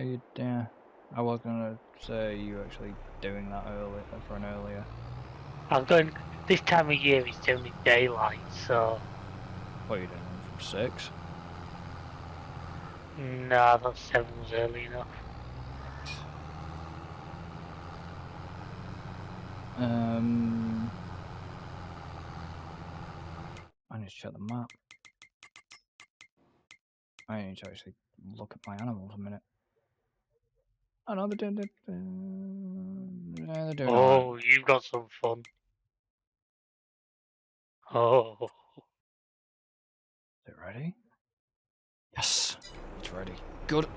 figured, yeah. I was gonna say you actually doing that early for an earlier. I'm going. This time of year it's only daylight, so. What are you doing from 6? No, I thought 7 was early enough. I need to check the map. I need to actually look at my animals a minute. Oh no, they're doing it. Yeah, they're doing alright. Oh, you've got some fun. Oh. Is it ready? Yes, it's ready. Good.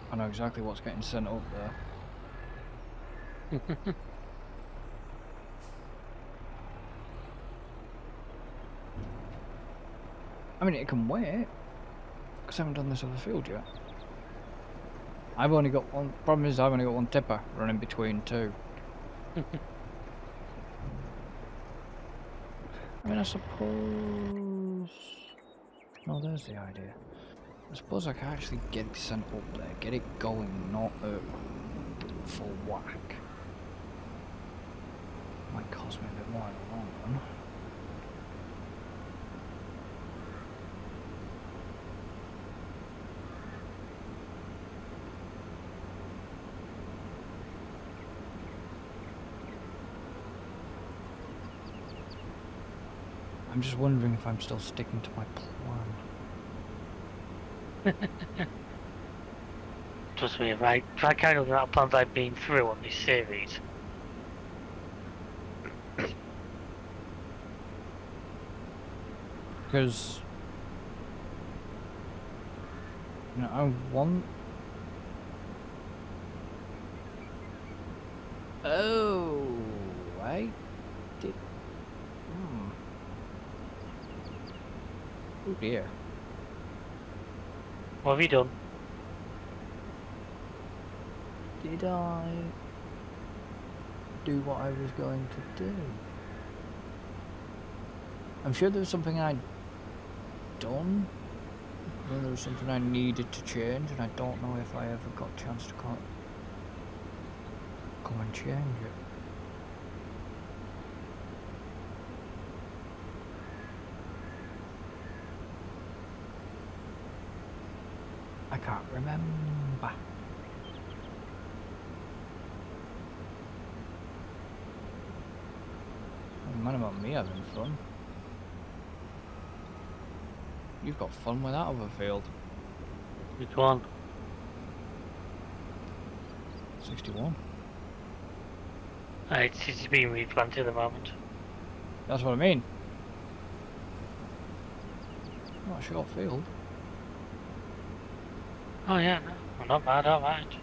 I know exactly what's getting sent up there. I mean, it can wait, because I haven't done this other field yet. I've only got one. Problem is, I've only got one tipper running between 2. I mean, I suppose. No, there's the idea. I suppose I can actually get it sent up there, get it going, not at full whack. Might cost me a bit more in the long run. I'm just wondering if I'm still sticking to my plan. Trust me, right? If I carry on the amount of plans I've been through on this series. Because, you know, I want. Oh, I did. Oh dear. What have you done? Did I do what I was going to do? I'm sure there was something I'd done. And there was something I needed to change, and I don't know if I ever got a chance to come and change it. I can't remember. Man about me having fun. You've got fun with that other field. Which one? 61. It's being replanted at the moment. That's what I mean. Not a short field. Oh yeah, no, not bad, alright.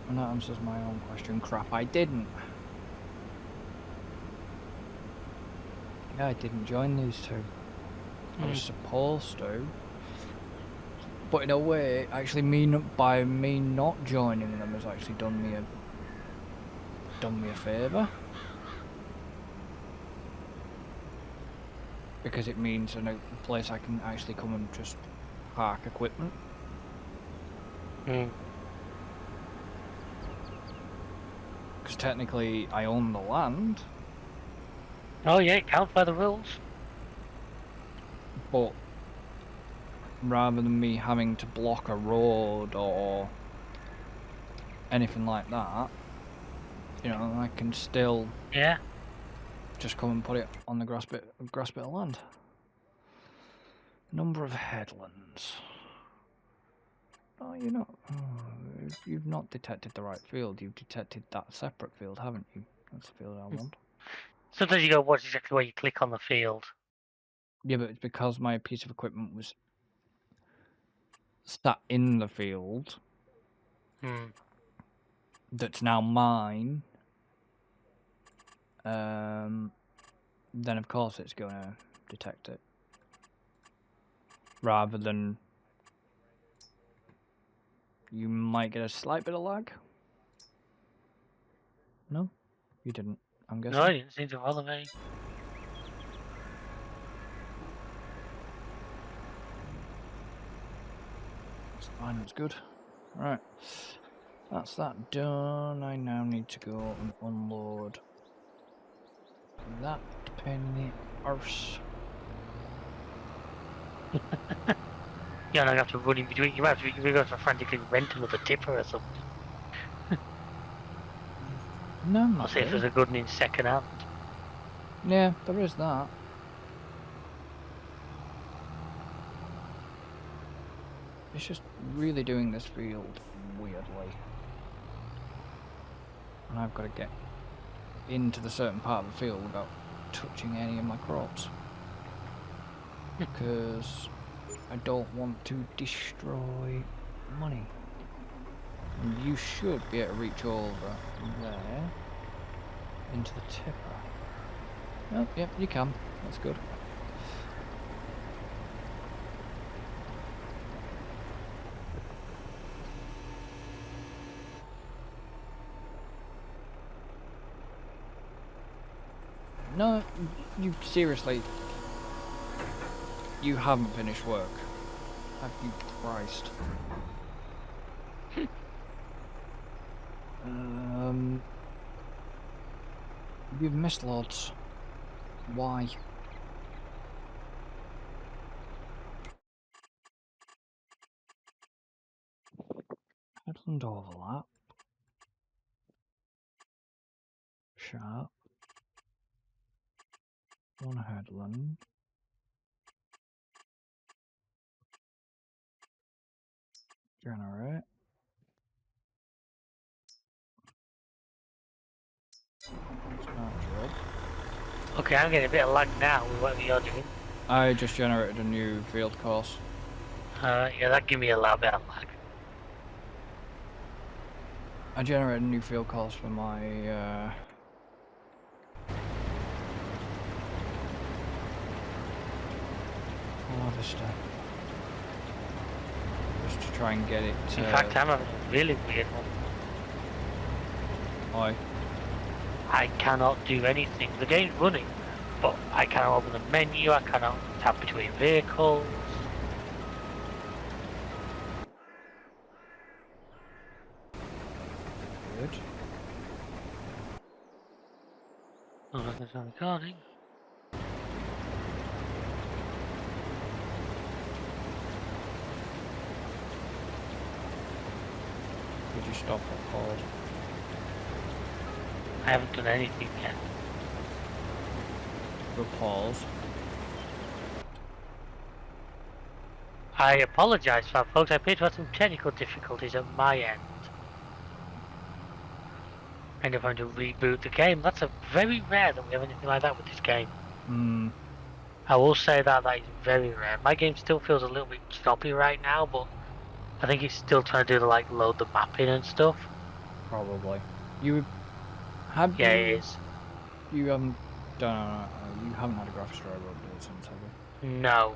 And that answers my own question. Crap, I didn't. Yeah, I didn't join these 2. I was supposed to. But in a way, actually, by me not joining them has actually done me a favour. Because it means a place I can actually come and just park equipment. Because technically, I own the land. Oh yeah, it counts by the rules. But rather than me having to block a road or anything like that, you know, I can still just come and put it on the grass bit of land. Number of headlands. Oh, you've not detected the right field. You've detected that separate field, haven't you? That's the field I want. Sometimes you go, watch exactly where you click on the field. Yeah, but it's because my piece of equipment was sat in the field. That's now mine. Then of course it's going to detect it. Rather than you might get a slight bit of lag. No? You didn't, I'm guessing? No, I didn't seem to follow me. That's fine, that's good. Right. That's that done. I now need to go and unload that penny arse. Yeah, and I have to run in between. You have to frantically rent another tipper or something. No, I'll not see if really. there's a good one in second hand. Yeah, there is that. It's just really doing this field weirdly. And I've got to get into the certain part of the field without touching any of my crops. Because I don't want to destroy money. And you should be able to reach over there into the tipper. Oh, yep, you can. That's good. No, you seriously. You haven't finished work. Have you Christ? You've missed lots. Why? Headland overlap. Sharp. One headland. Generate. Start job. Okay, I'm getting a bit of lag now with whatever you're doing. I just generated a new field course. Yeah, that give me a little bit of lag. I generated a new field course for my harvester. Just to try and get it. In fact, I'm having a really weird one. Why? I cannot do anything. The game's running, but I cannot open the menu. I cannot tap between vehicles. Good. Oh, nothing's on recording. Could you stop that pause? I haven't done anything yet. Go pause. I apologise for that, folks. I appear to have some technical difficulties at my end. And I'm having to reboot the game. That's a very rare that we have anything like that with this game. Hmm. I will say that is very rare. My game still feels a little bit choppy right now, but I think it's still trying to do the load the map in and stuff. Probably. You have Yeah, you? it is. You haven't done. You haven't had a graphics driver update since, have you? No.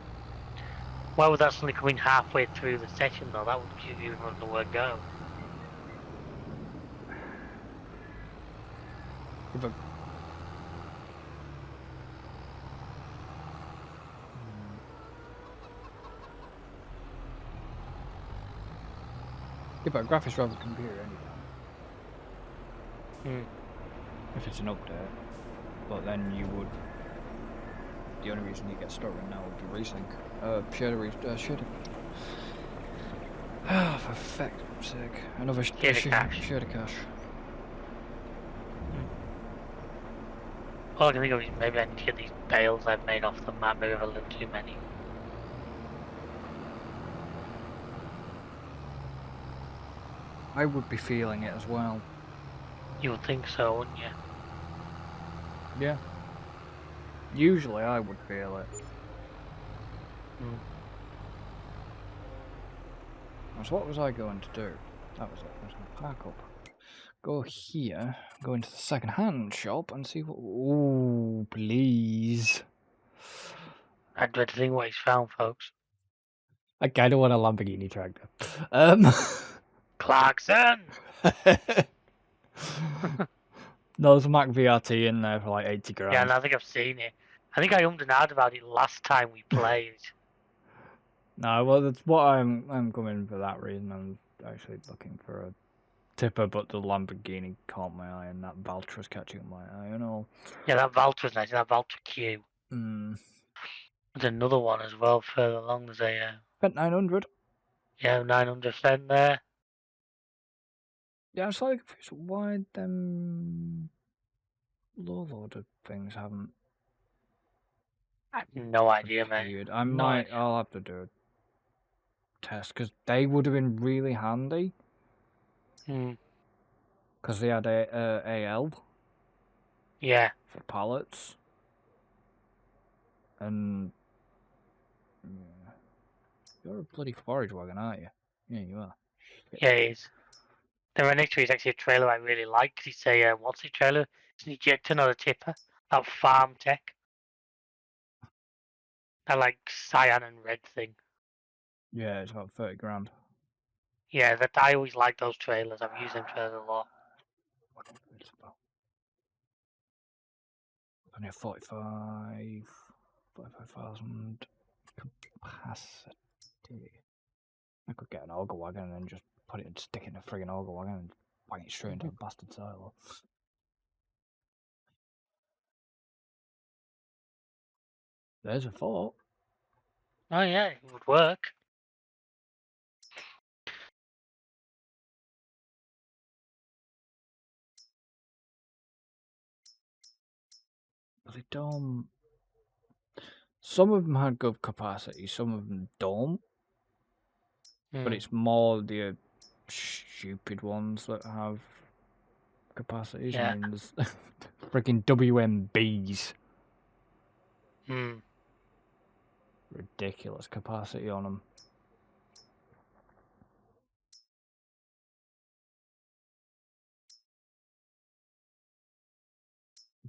Why would that suddenly come in halfway through the session though? That would give you the word go. Give a. Yeah, but a graphics driver computer anytime. If it's an update. But then you would. The only reason you get stuck right now would be resync. Shader. Ah, for feck's sake. Another shader cache. All I can think of is maybe I need to get these bales I've made off the map. Maybe I have a little too many. I would be feeling it as well. You would think so, wouldn't you? Yeah. Usually I would feel it. So what was I going to do? That was it. I was going to park up. Go here. Go into the second-hand shop and see what... Ooh, please. I dread to think what he's found, folks. I kind of want a Lamborghini tractor. Clarkson! There's a Mac VRT in there for like 80 grand. Yeah, and I think I've seen it. I think I ummed and ahed about it last time we played. No, well, that's what I'm coming for that reason. I'm actually looking for a tipper, but the Lamborghini caught my eye, and that Valtra's catching my eye and all. Yeah, that Valtra's nice, that Valtra Q. Hmm. There's another one as well further along. There's a Spent 900. yeah 900 there. Yeah, it's like why them low-loaded things haven't. I have no idea, mate. Appeared. I'll have to do a test because they would have been really handy. Because they had a AL. Yeah. For pallets. And yeah. You're a bloody forage wagon, aren't you? Yeah, you are. Yeah, it is. The right next to it is actually a trailer I really like. It's a what's the trailer? It's an ejector, not a tipper. That farm tech. That like cyan and red thing. Yeah, it's about 30 grand. Yeah, that I always like those trailers. I've used them trailers a lot. It's about only a 45,000 capacity. I could get an auger wagon and then just stick it in a friggin' auger wagon and bang it straight into a bastard silo. There's a thought. Oh yeah, it would work. But they don't. Some of them had good capacity, some of them don't. But it's more the stupid ones that have capacities. Yeah. I mean, there's freaking WMBs. Ridiculous capacity on them.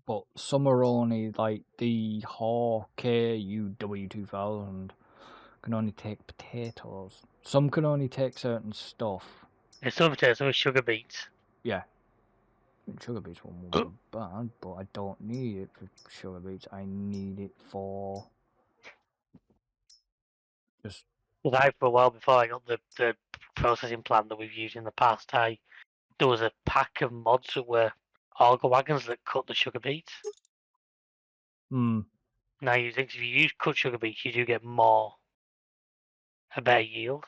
But some are only like the Hawk KUW2000 can only take potatoes. Some can only take certain stuff. It's some potatoes, some sugar beets. Yeah. Sugar beets won't be bad, but I don't need it for sugar beets. I need it for just. Because I, for a while before I got the processing plant that we've used in the past, there was a pack of mods that were auger wagons that cut the sugar beets. Now you think if you use cut sugar beets, you do get a better yield.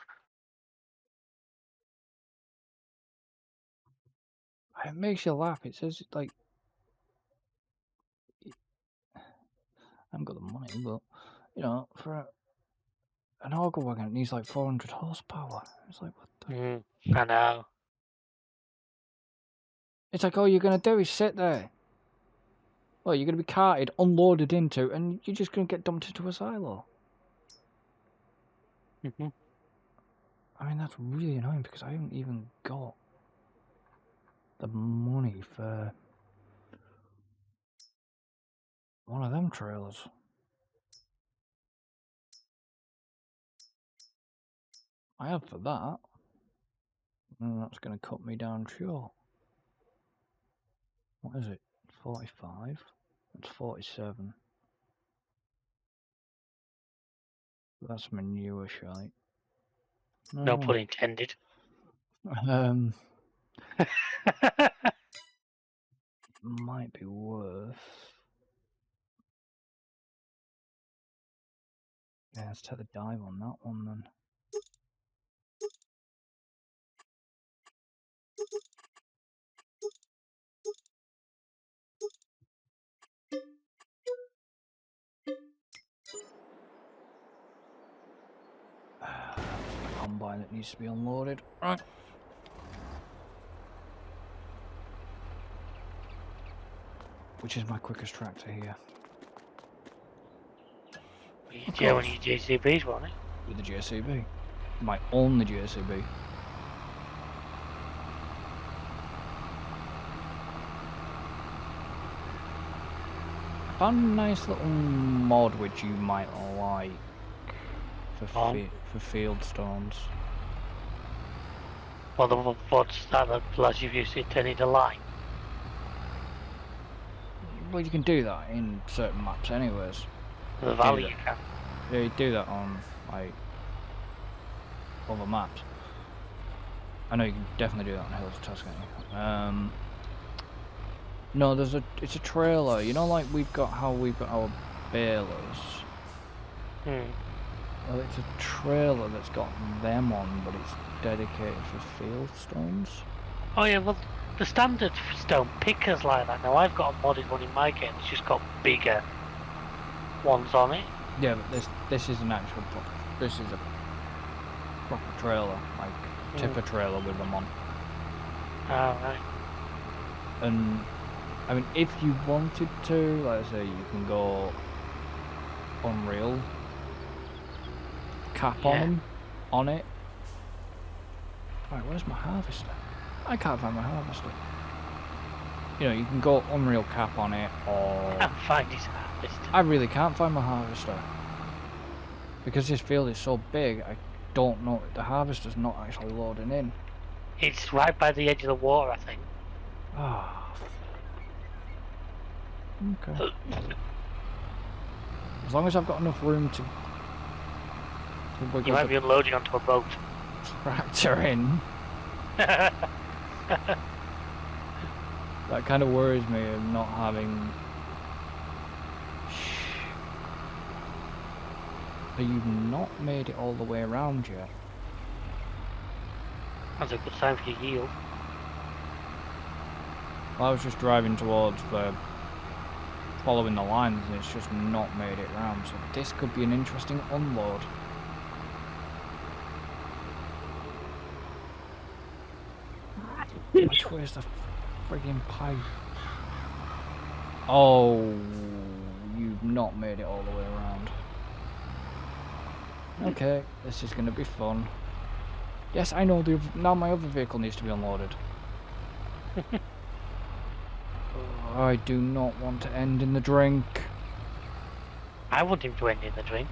It makes you laugh. It says like I haven't got the money, but you know, for an auger wagon, it needs like 400 horsepower. It's like what the? I know. It's like all you're gonna do is sit there. Well, you're gonna be carted, unloaded into, and you're just gonna get dumped into a silo. I mean, that's really annoying because I haven't even got the money for one of them trailers. I have for that. And that's going to cut me down, sure. What is it? 45? That's 47. That's my newer shite. No pun intended. Might be worth. Yeah, let's take the dive on that one then. That's the combine that needs to be unloaded. Right. Which is my quickest tractor here? Yeah, when you JCBs, wasn't it? With the JCB. My only JCB. I found a nice little mod which you might like for field stones. Well, what's that that allows you to use it to need a line? well, you can do that in certain maps anyways. The valley you can. Yeah, you do that on, like, other maps. I know you can definitely do that on Hills of Tuscany. No, it's a trailer. You know, like we've got our balers. Well, it's a trailer that's got them on, but it's dedicated for field stones. Oh yeah, well, the standard stone pickers like that. Now I've got a modded one in my game. It's just got bigger ones on it. Yeah, but this is an actual this is a proper trailer, like tipper trailer with them on. Oh right. And I mean, if you wanted to, like I say, you can go Unreal cap on it. Right, where's my harvester? I can't find my harvester. You know, you can go Unreal cap on it, or I can't find his harvester. I really can't find my harvester because this field is so big. I don't know. The harvester's not actually loading in. It's right by the edge of the water, I think. Ah. Okay. As long as I've got enough room to You might be unloading onto a boat. tractor in. That kind of worries me of not having. So you've not made it all the way around yet. That's a good sign for your yield. Well, I was just driving towards following the lines, and it's just not made it round. So this could be an interesting unload. Which way is the friggin' pipe? Oh, you've not made it all the way around. Okay, this is gonna be fun. Yes, I know. Now my other vehicle needs to be unloaded. I do not want to end in the drink. I want him to end in the drink.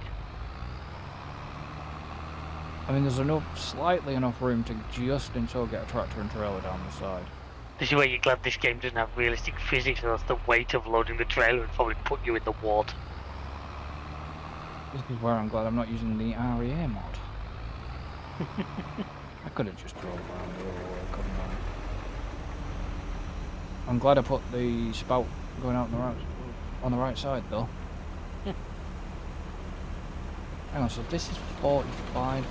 I mean, there's slightly enough room to just in so get a tractor and trailer down the side. This is where you're glad this game doesn't have realistic physics, or else the weight of loading the trailer would probably put you in the water. This is where I'm glad I'm not using the REA mod. I could have just drove around the other way, couldn't I? I'm glad I put the spout going out on the right side though. Hang on, so this is 45,000.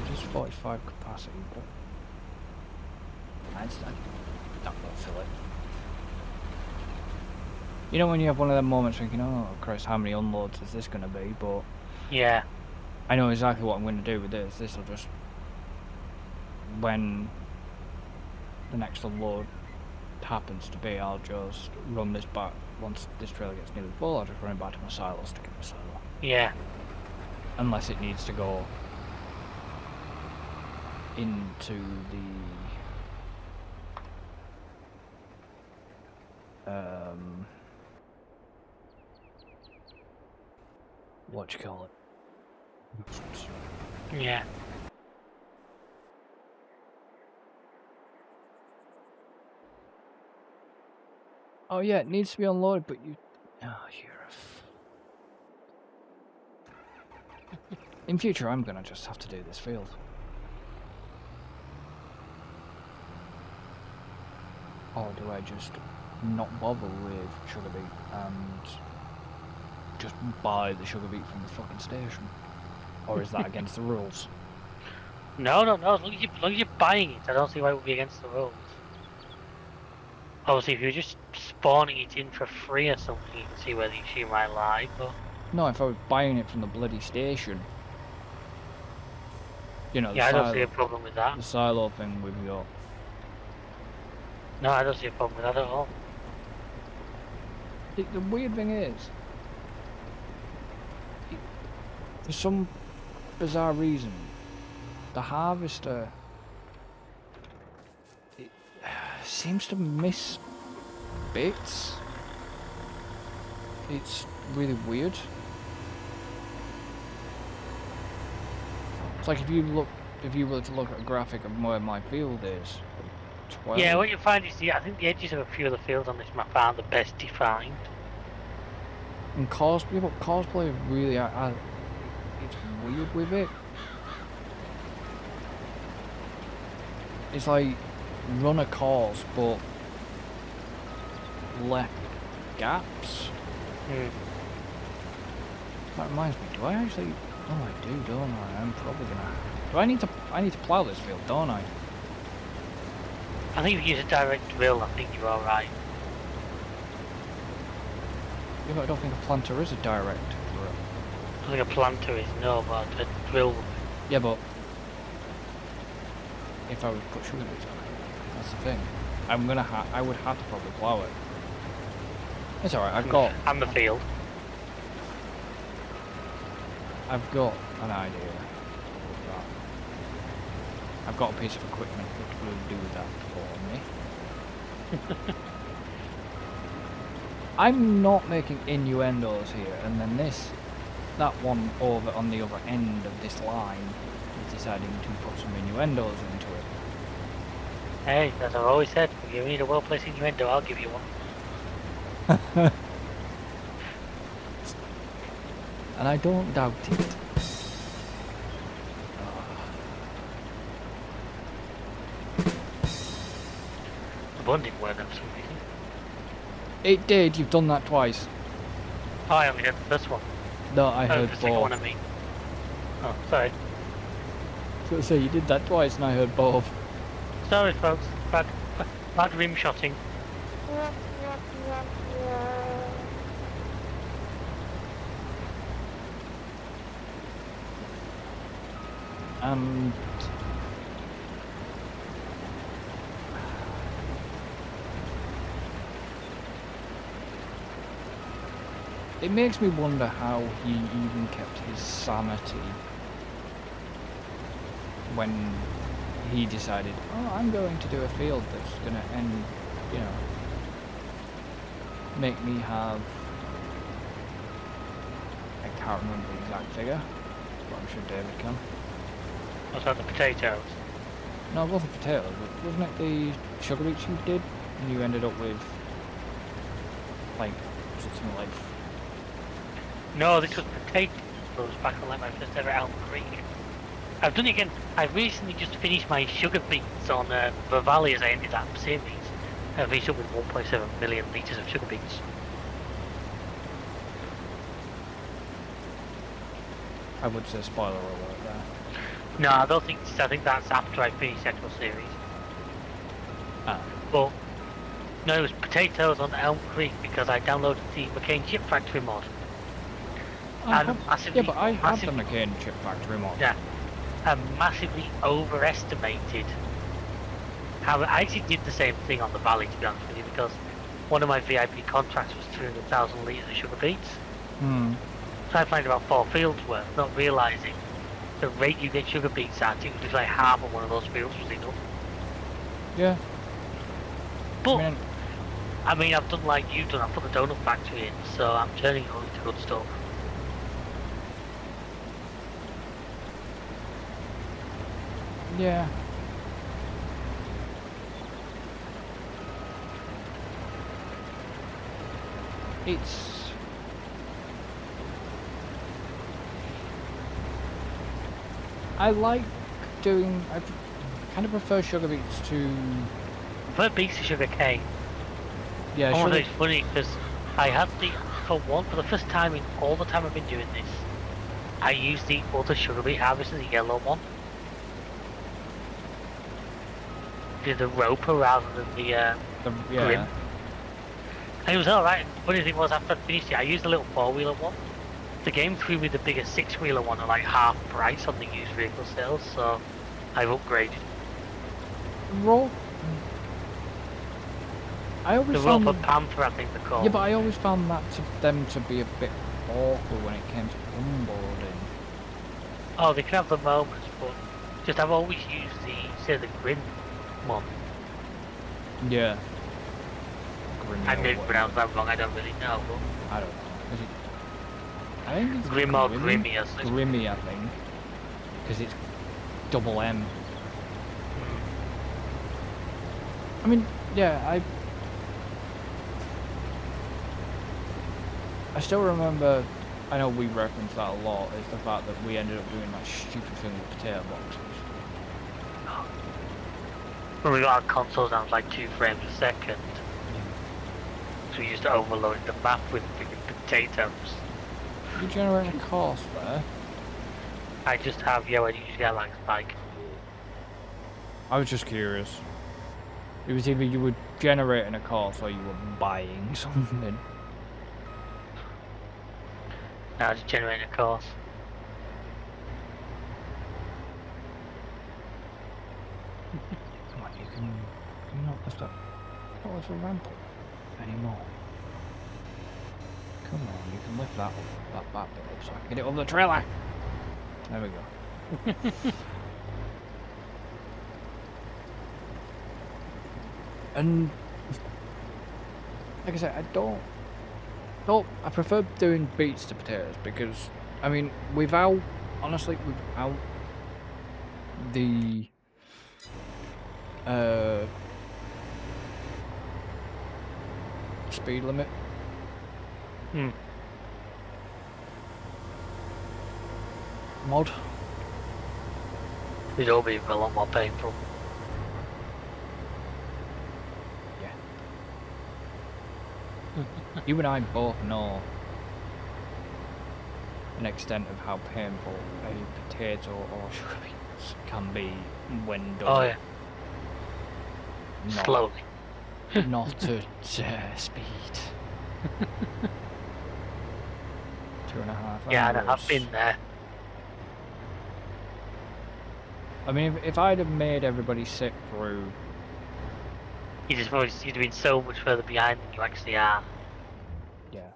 It is 45 capacity, but that won't fill it. You know when you have one of them moments thinking, oh Christ, how many unloads is this going to be? But yeah, I know exactly what I'm going to do with this. This will just, when the next unload happens to be, I'll just run this back. Once this trailer gets nearly full, I'll just run it back to my silos to get my silo. yeah. Unless it needs to go into the what you call it? Yeah. Oh yeah, it needs to be unloaded, but you. Oh, you're a. In future, I'm gonna just have to do this field. Or do I just not bother with sugar beet and just buy the sugar beet from the fucking station? Or is that against the rules? No. As long as you're buying it, I don't see why it would be against the rules. Obviously, if you're just spawning it in for free or something, you can see where the issue might lie, but... No, if I was buying it from the bloody station. You know, yeah, I don't see a problem with that. The silo thing we've got. No, I don't see a problem with that at all. The weird thing is, for some bizarre reason, the harvester seems to miss bits. It's really weird. It's like if you were to look at a graphic of where my field is, 12. Yeah, what you find is I think the edges of a few of the fields on this map aren't the best defined. And cosplay, but cosplay really, it's weird with it. It's like run a course, but left gaps. That reminds me. Do I actually? Oh, I do, don't I? I'm probably gonna. Do I need to? I need to plough this field, don't I? I think if you use a direct drill, I think you're alright. Yeah, but I don't think a planter is a direct drill. I think a planter is no, but a drill. Yeah, but if I would put sugar beets on it, that's the thing. I would have to probably plough it. It's alright. And the field. I've got an idea. Of that. I've got a piece of equipment which will do that for me. I'm not making innuendos here, and then that one over on the other end of this line is deciding to put some innuendos into it. Hey, as I've always said, if you need a well-placed innuendo, I'll give you one. And I don't doubt it. The one didn't work for some reason. It did, you've done that twice. Oh, I only heard the first one. No, I heard the second both. one I mean. Oh, sorry. So you did that twice and I heard both. Sorry folks, bad rim shotting. And it makes me wonder how he even kept his sanity when he decided, oh, I'm going to do a field that's going to end, you know, make me have, I can't remember the exact figure, but I'm sure David can. Was that the potatoes? No, it wasn't potatoes, but wasn't it the sugar beets you did? And you ended up with, like, something like... No, this was potatoes back on like my first ever Elm Creek. I've done it again. I've recently just finished my sugar beets on the Valley as I ended that series. I've finished up with 1.7 million litres of sugar beets. I would say spoiler alert there. No, I don't think. I think that's after I finished the actual series. Ah. But no, it was potatoes on Elm Creek because I downloaded the McCain Chip Factory mod. Yeah, but I have the McCain Chip Factory mod. Yeah, I massively overestimated how I actually did the same thing on the Valley, to be honest with you, because one of my VIP contracts was 300,000 litres of sugar beets. So I planted about 4 fields worth, not realising the rate you get sugar beets at, it was like half of one of those fields was enough. Yeah. But, I mean, I've done like you've done, I've put the donut factory in, so I'm turning it all into good stuff. Yeah. It's... I like doing... I kind of prefer sugar beets to... I prefer beets to sugar cane. Yeah, Oh, sugar... it's funny because I had for the first time in all the time I've been doing this, I used the other sugar beet harvester, the yellow one. The roper rather than the grim. And it was alright. Funny thing was, after I finished it, I used the little 4-wheeler one. The game threw me the bigger 6-wheeler one at like half price on the used vehicle sales, so I've upgraded. I always the found Roper Panther, I think they're called. Yeah, but I always found them to be a bit awkward when it came to onboarding. Oh, they can have the moments, but just I've always used the Grim one. Yeah. I may pronounce that wrong, I don't really know, but... I don't know. I think it's Grim or Grimmy, I think. Grimmy, I think. Because it's double M. I mean, yeah, I still remember. I know we reference that a lot. Is the fact that we ended up doing that stupid thing with potato boxes. When we got our consoles down to like 2 frames a second, so we just overloaded the map with freaking potatoes. You generate a course there. I just have, yeah, when you just get like a spike. I was just curious. It was either you were generating a course or you were buying something. Now just generating a course. Come on, you can not lift up. Not lift a ramp up anymore. Come on, you can lift that bit up so I can get it on the trailer. There we go. And like I said, I prefer doing beets to potatoes because, I mean, honestly, without the speed limit. Mod. It'd all be a lot more painful. You and I both know an extent of how painful a potato or sugar beets can be when done. Oh yeah. Not, Slowly. Not at speed. 2.5 hours. Yeah, I've been there. I mean, if I'd have made everybody sit through... You'd have been so much further behind than you actually are. Yeah.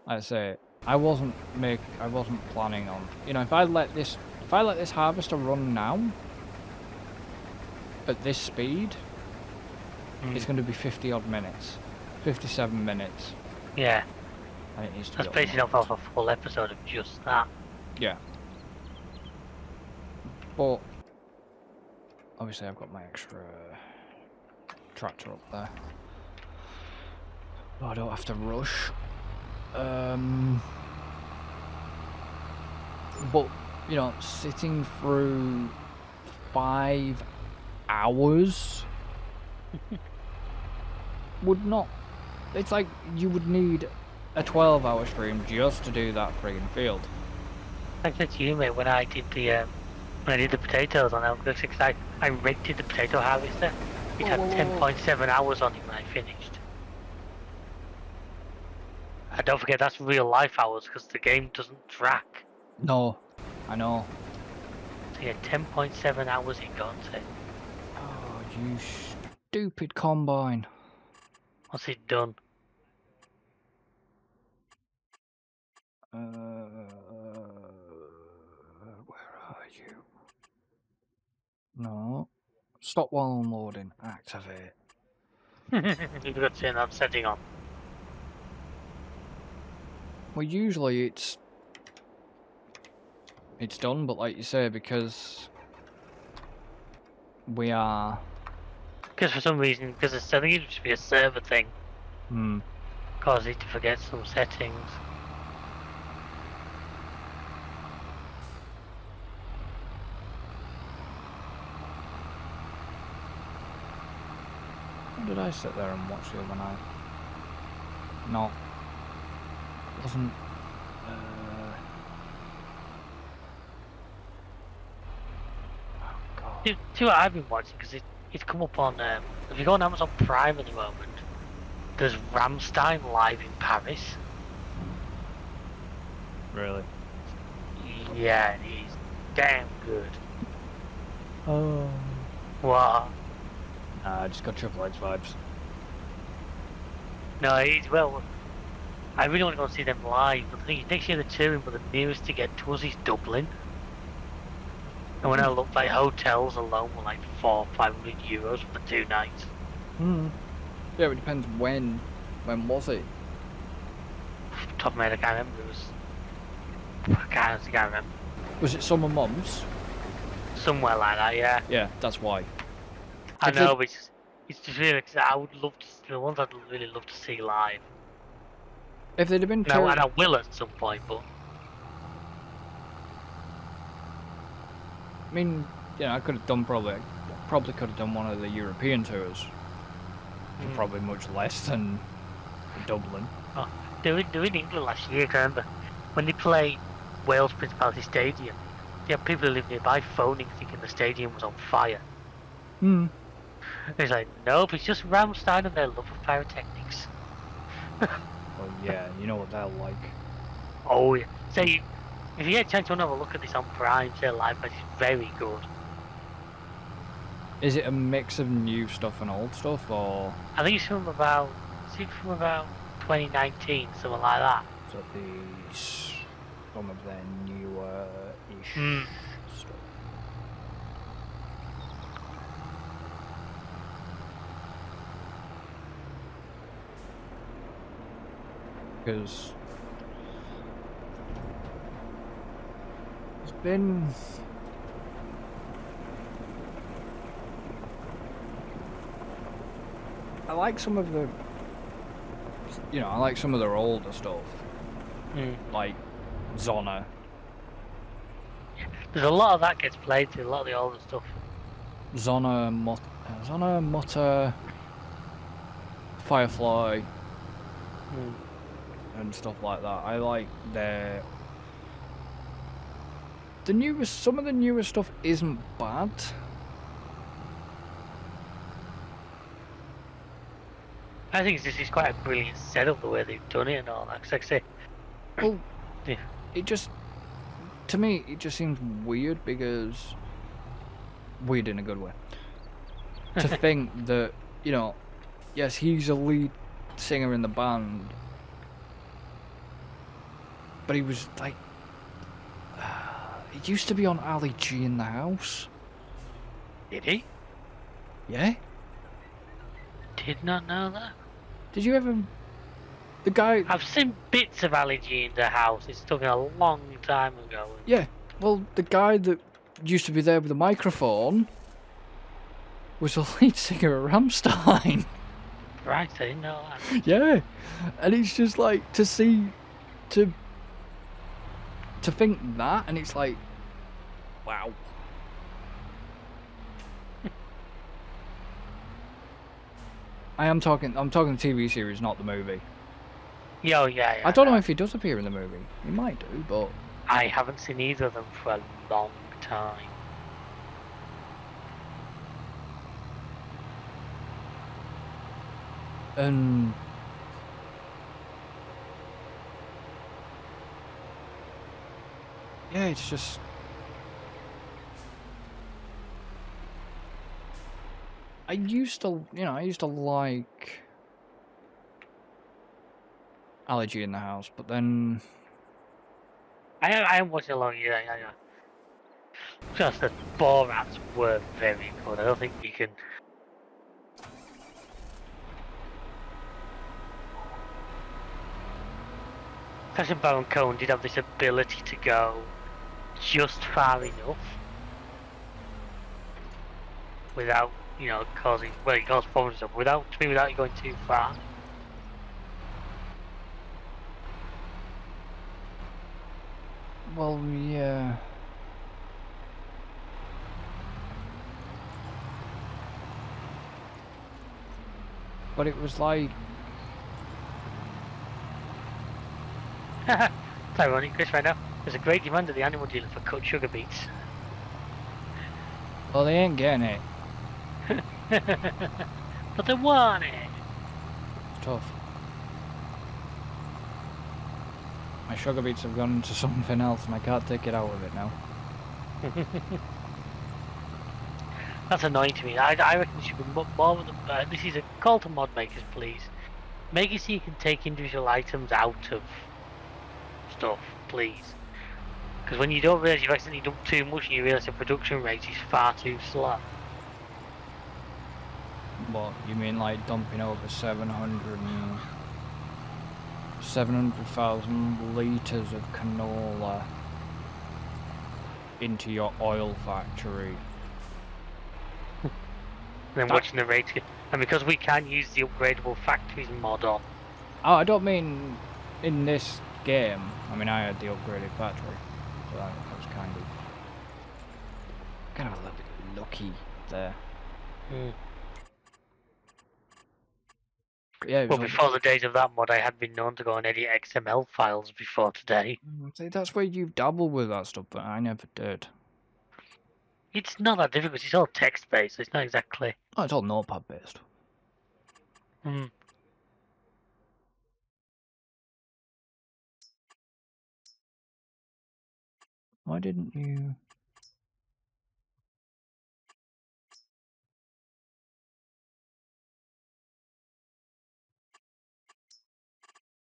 Like I say, I wasn't planning on... You know, if I let this harvester run now, at this speed, it's going to be 50 odd minutes. 57 minutes. Yeah. And it needs to That's be basically off a full episode of just that. Yeah. But obviously I've got my extra tractor up there. Oh, I don't have to rush. But, you know, sitting through 5 hours would not... It's like you would need a 12-hour stream just to do that friggin' field. Like I said to you, mate, when I did the potatoes on Elk, I rented the potato harvester. It had 10.7 hours on it when I finished. And don't forget, that's real life hours because the game doesn't track. No, I know. So yeah, 10.7 hours it got to. Oh, you stupid combine. What's it done? Where are you? No. Stop while unloading. Activate. You've got to turn that setting on. Well, usually it's done, but like you say, because we are... Because for some reason, because I think it should be a server thing. Cause it to forget some settings. When did I sit there and watch the other night? No. Wasn't... Oh, God. See what I've been watching, because it's come up on... if you go on Amazon Prime at the moment, there's Rammstein live in Paris. Really? Yeah, he's damn good. Oh. What? I just got Triple X vibes. No, he's well. I really want to go see them live, but the thing is, next year they're touring, but the nearest to get to us is Dublin. And when I looked, like hotels alone were like €400-500 for 2 nights. Yeah, it depends when. When was it? Top of my head, I can't remember. It was. I can't remember. Was it summer months? Somewhere like that, yeah. Yeah, that's why. I know, but It's just really, I would love to, the ones I'd really love to see live. If they'd have been Now, two, and I will at some point, but I mean, I could have done probably could have done one of the European tours for probably much less than Dublin. oh, they were in England last year. I remember when they played Wales Principality Stadium. You had people who live nearby phoning, thinking the stadium was on fire. Hmm. It's like, nope, it's just Rammstein and their love of pyrotechnics. Well, yeah, you know what they're like. Oh yeah. Say, if you get a chance to have a look at this on Prime, say live, it's very good. Is it a mix of new stuff and old stuff, or? I think it's from about 2019, something like that. So these some of their newer-ish stuff. Because it's been I like some of the I like some of their older stuff. Like Zona. There's a lot of that gets played to, a lot of the older stuff. Zona, Mutter, Firefly, and stuff like that. I like some of the newer stuff isn't bad. I think this is quite a brilliant setup, the way they've done it and all that. Cause like I say, well, yeah. To me, it just seems weird because weird in a good way. To think that yes, he's a lead singer in the band, but he was like, he used to be on Ali G in the House. Did he? Yeah. Did not know that. Did you ever? The guy. I've seen bits of Ali G in the House. It's taken a long time ago. Yeah. Well, the guy that used to be there with the microphone was the lead singer of Rammstein. Right, I didn't know that. Yeah, and it's just like to think that, and it's like, wow. I'm talking the TV series, not the movie. Yeah. I don't know if he does appear in the movie. He might do, but I haven't seen either of them for a long time. And yeah, it's just I used to like Ali G in the House, but then I am watching along. Yeah. Just the Borats were very good. I don't think you can. Sacha Baron Cohen did have this ability to go just far enough without, causing, well, he caused problems, without you going too far. Well, yeah. But it was like... It's ironic, Chris, right now. There's a great demand at the animal dealer for cut sugar beets. Well, they ain't getting it. But they want it. It's tough. My sugar beets have gone into something else and I can't take it out of it now. That's annoying to me. I reckon there should be more of them. This is a call to mod makers, please. Make it so you can take individual items out of stuff, please. Because when you don't realise you've accidentally done too much and you realise the production rate is far too slow. What, you mean like dumping over 700,000 litres of canola into your oil factory then watching the rates. And because we can use the upgradable factories mod on. Oh, I don't mean in this game. I mean, I had the upgraded factory, so I was kind of a little bit lucky there. But yeah, it was Well, before the days of that mod, I had been known to go and edit XML files before today. See, that's where you dabble with that stuff, but I never did. It's not that difficult. It's all text-based. So it's not exactly. Oh, it's all notepad based. Why didn't you?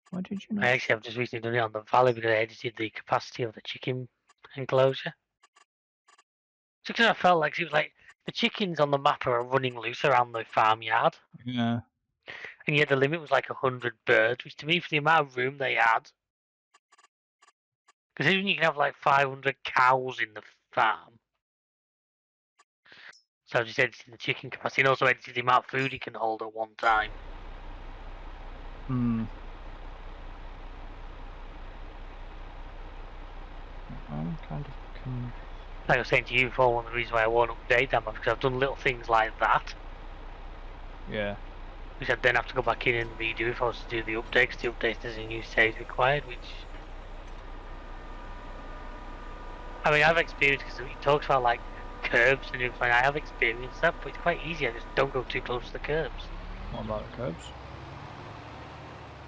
Why did you not? I actually have just recently done it on the valley because I edited the capacity of the chicken enclosure. Just because I felt like it was like the chickens on the map are running loose around the farmyard. Yeah. And yet the limit was like 100 birds, which to me, for the amount of room they had, because even you can have like 500 cows in the farm. So I just edited the chicken capacity and also edited the amount of food you can hold at one time. I'm kind of. Like I was saying to you before, one of the reasons why I won't update that much because I've done little things like that. Yeah. Which I'd then have to go back in and redo if I was to do the update, because the update there's a new stage required, which... I mean, I've experienced, because he talks about like curbs and everything, I have experienced that, but it's quite easy, I just don't go too close to the curbs. What about the curbs?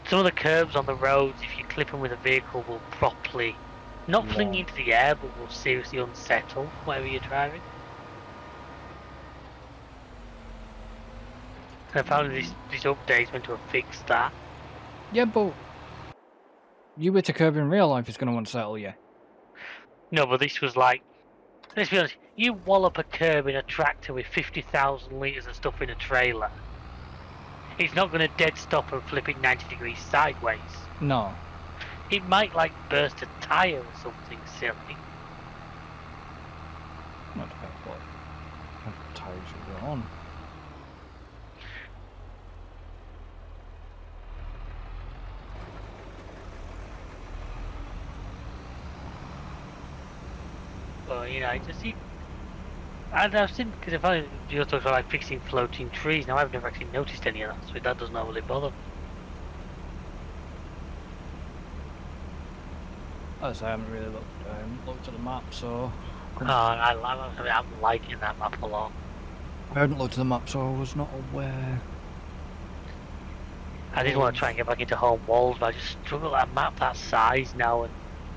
Some of the curbs on the roads, if you clip them with a vehicle, will properly, not fling into the air, but will seriously unsettle whatever you're driving. And apparently these updates meant to have fixed that. Yeah, but you hit a curb in real life is going to want to settle you. No, but this was like, let's be honest, you wallop a curb in a tractor with 50,000 litres of stuff in a trailer. It's not going to dead stop and flip it 90 degrees sideways. No. It might like burst a tyre or something silly. Not depends what kind of tires you're on. But you know, I just see. And I've seen, because if I you talk about like fixing floating trees, now I've never actually noticed any of that, so that does not really bother me. As I haven't really looked at the map, so. I'm liking that map a lot. I hadn't looked at the map, so I was not aware. I did want to try and get back into home walls, but I just struggle at a map that size now, and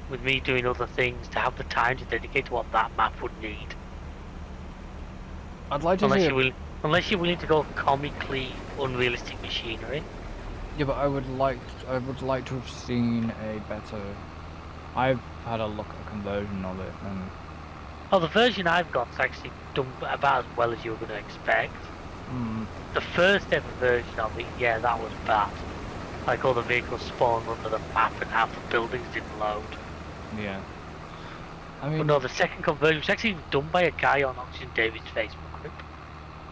with me doing other things, to have the time to dedicate to what that map would need. I'd like to unless you're willing to go comically unrealistic machinery. Yeah, but I would like to have seen a better. I've had a look at the conversion of it, and oh, the version I've got's actually done about as well as you were going to expect. The first ever version of it, yeah, that was bad. Like all the vehicles spawned under the map and half the buildings didn't load. Yeah. I mean, but no, the second conversion was actually done by a guy on Oxygen David's Facebook group.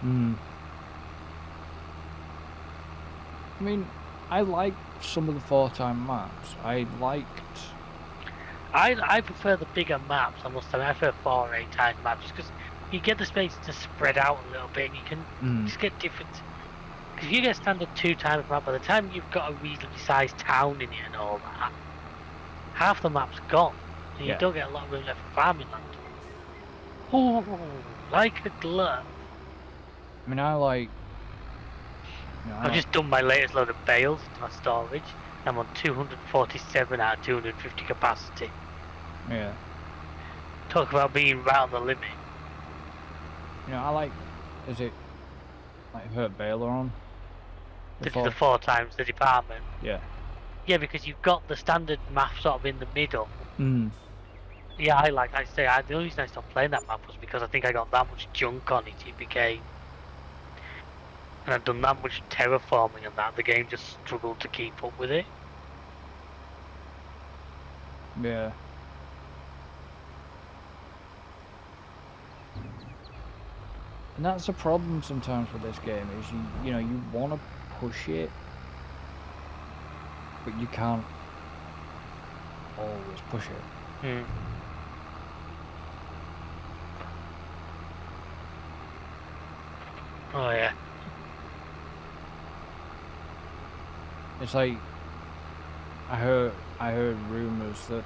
I mean, I liked some of the 4-time maps. I prefer the bigger maps, I must admit. I prefer 4 or 8 times maps just because you get the space to spread out a little bit and you can just get different. Because if you get a standard 2 times map, by the time you've got a reasonably sized town in it and all that, half the map's gone. And you don't get a lot of room left for farming land. Ooh, like a glove. I mean, I like. I've just done my latest load of bales into my storage. I'm on 247 out of 250 capacity. Yeah. Talk about being right on the limit. You know, I like. Is it like hurt baler on? The 4 times the department. Yeah. Yeah, because you've got the standard map sort of in the middle. Yeah, the only reason I stopped playing that map was because I think I got that much junk on it. It became, and I'd done that much terraforming and that the game just struggled to keep up with it. Yeah. And that's the problem sometimes with this game is you know you want to push it, but you can't always push it. Hmm. Oh yeah. It's like I heard rumors that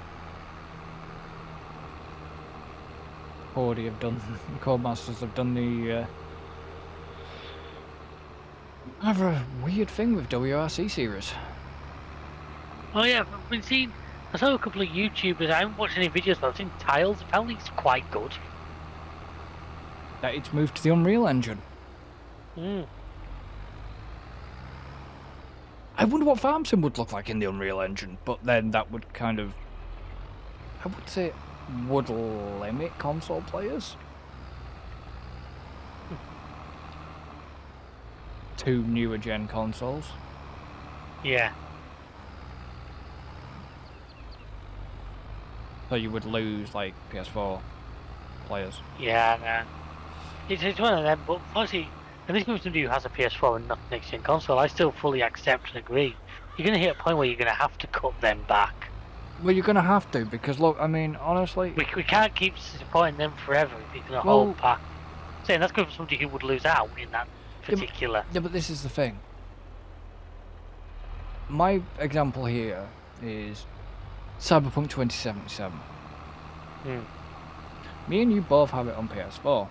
Codemasters have done the have a weird thing with WRC series. Oh yeah, I've been seeing. I saw a couple of YouTubers. I haven't watched any videos, but I've seen Tiles. Apparently, it's quite good. That it's moved to the Unreal Engine. Hmm. I wonder what Farm Sim would look like in the Unreal Engine, but then that would kind of, I would say, would limit console players to newer gen consoles. Yeah. So you would lose like PS4 players. Yeah. No. It's one of them. But obviously, and this comes from somebody who has a PS4 and not a next gen console. I still fully accept and agree. You're going to hit a point where you're going to have to cut them back. Well, you're gonna have to because look, I mean, honestly, We can't keep supporting them forever if you're going to Well- hold back. Saying that's good for somebody who would lose out in that particular. yeah, but this is the thing. My example here is Cyberpunk 2077. Hmm. Me and you both have it on PS4.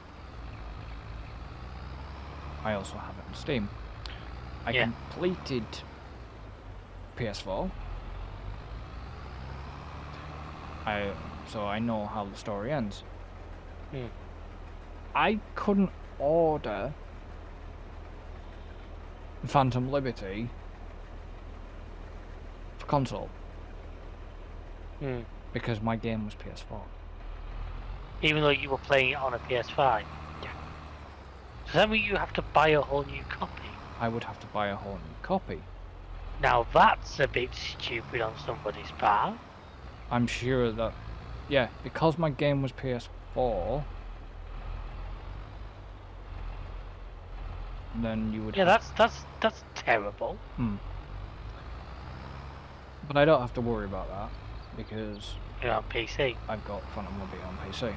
I also have it on Steam. I Yeah. completed PS4. So I know how the story ends. Hmm. I couldn't order Phantom Liberty for console Hmm. because my game was PS4. Even though you were playing it on a PS5. Yeah. Does that mean you have to buy a whole new copy? I would have to buy a whole new copy. Now that's a bit stupid on somebody's part. I'm sure that, yeah, because my game was PS4, then you would Yeah, have... that's terrible. But I don't have to worry about that because You're on PC. I've got Phantom Liberty on PC.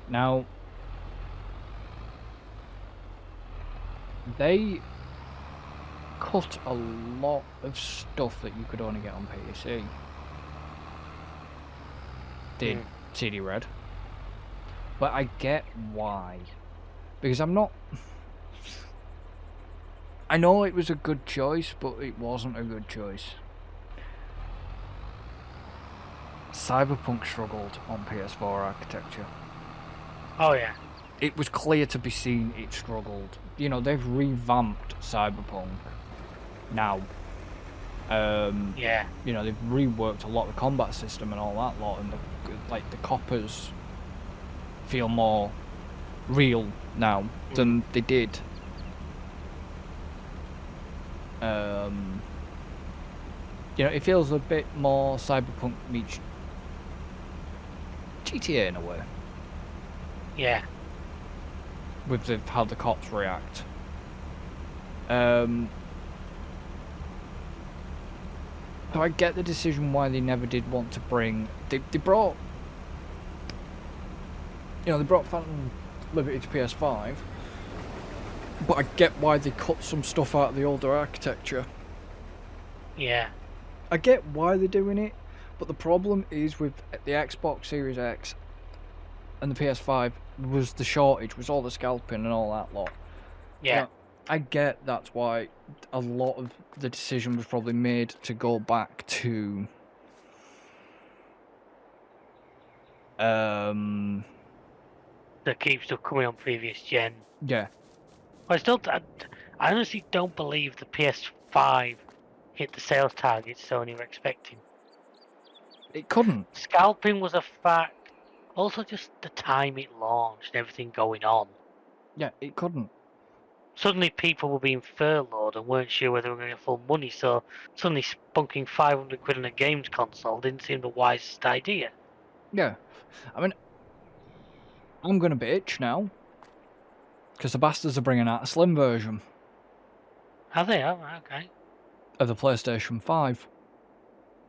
Now, they cut a lot of stuff that you could only get on PC. Did CD Red. But I get why. Because I'm not... I know it was a good choice, but it wasn't a good choice. Cyberpunk struggled on PS4 architecture. Oh yeah. It was clear to be seen it struggled. You know, they've revamped Cyberpunk now. Yeah. You know, they've reworked a lot of the combat system and all that lot, and the coppers feel more real now than they did. You know, it feels a bit more Cyberpunk meets GTA in a way, Yeah. with how the cops react. So I get the decision why they never did want to bring... They brought... You know, they brought Phantom Liberty to PS5, but I get why they cut some stuff out of the older architecture. Yeah. I get why they're doing it, but the problem is with the Xbox Series X and the PS5 was the shortage, was all the scalping and all that lot. Yeah. You know, I get that's why a lot of the decision was probably made to go back to That keeps stuff coming on previous gen. yeah. I honestly don't believe the PS5 hit the sales targets Sony were expecting. It couldn't. Scalping was a fact. Also, just the time it launched and everything going on. Yeah, it couldn't. Suddenly, people were being furloughed and weren't sure whether they were going to get full money. So suddenly, spunking 500 quid on a games console didn't seem the wisest idea. Yeah. I mean, I'm gonna bitch now. Because the bastards are bringing out a slim version Are they? Oh, okay. of the PlayStation 5.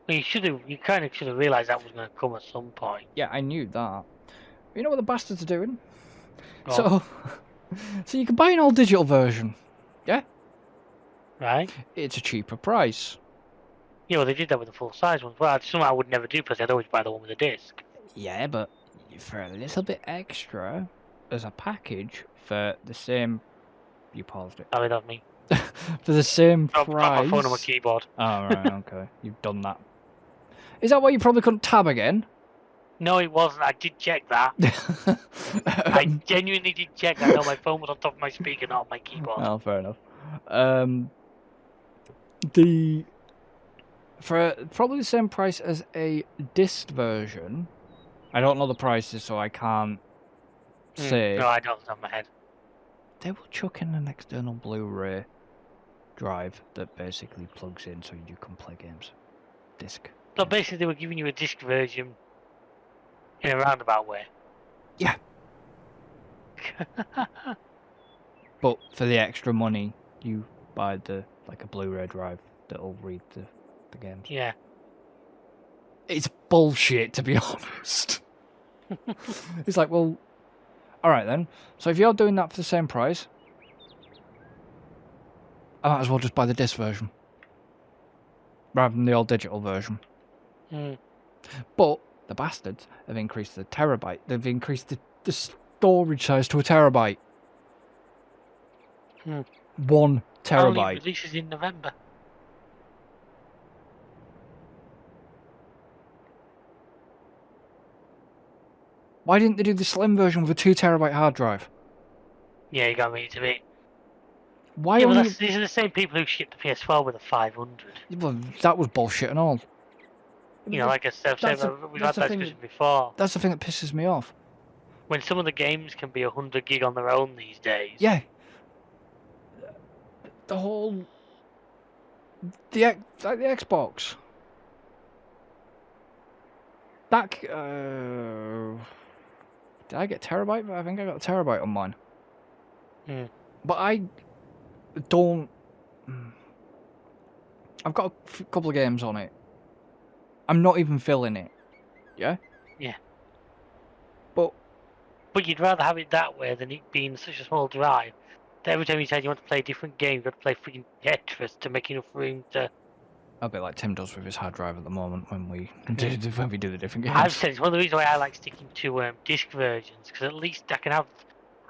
Well, you kind of should have realised that was going to come at some point. Yeah, I knew that. But you know what the bastards are doing? Go on. So you can buy an all digital version. Yeah? Right? It's a cheaper price. Yeah, well, they did that with the full-size ones. Well, something I would never do because I'd always buy the one with the disc. Yeah, but for a little bit extra as a package for the same... You paused it. Sorry, that's me. For the same Drop price... my phone on my keyboard. Oh, right, okay. You've done that. Is that why you probably couldn't tab again? No, it wasn't. I did check that. I genuinely did check that. No, my phone was on top of my speaker, not on my keyboard. Oh, fair enough. For probably the same price as a disc version, I don't know the prices, so I can't say. No, I don't have my head. They will chuck in an external Blu-ray drive that basically plugs in so you can play games. Disc. So basically, they were giving you a disc version in a roundabout way. Yeah. But for the extra money, you buy a Blu-ray drive that'll read the games. Yeah. It's bullshit, to be honest. It's like, well, alright then. So if you're doing that for the same price, I might as well just buy the disc version. Rather than the all digital version. But the bastards have increased the terabyte. They've increased the storage size to a terabyte. 1 Only terabyte. releases in November. Why didn't they do the slim version with a 2 terabyte hard drive? Yeah, you got me to be. Why Yeah, well, only... these are the same people who shipped the PS4 with a 500. Well, that was bullshit and all. You know, like I said, we've had that discussion before. That's the thing that pisses me off. When some of the games can be 100 gig on their own these days. Yeah. The whole... The Xbox. That... did I get terabyte? I think I got a terabyte on mine. But I don't... I've got a couple of games on it. I'm not even filling it. Yeah? Yeah. But you'd rather have it that way than it being such a small drive. That every time you said you want to play a different game, you've got to play freaking Tetris to make enough room to... A bit like Tim does with his hard drive at the moment when we do the different games. I've said it's one of the reasons why I like sticking to disc versions, because at least I can have...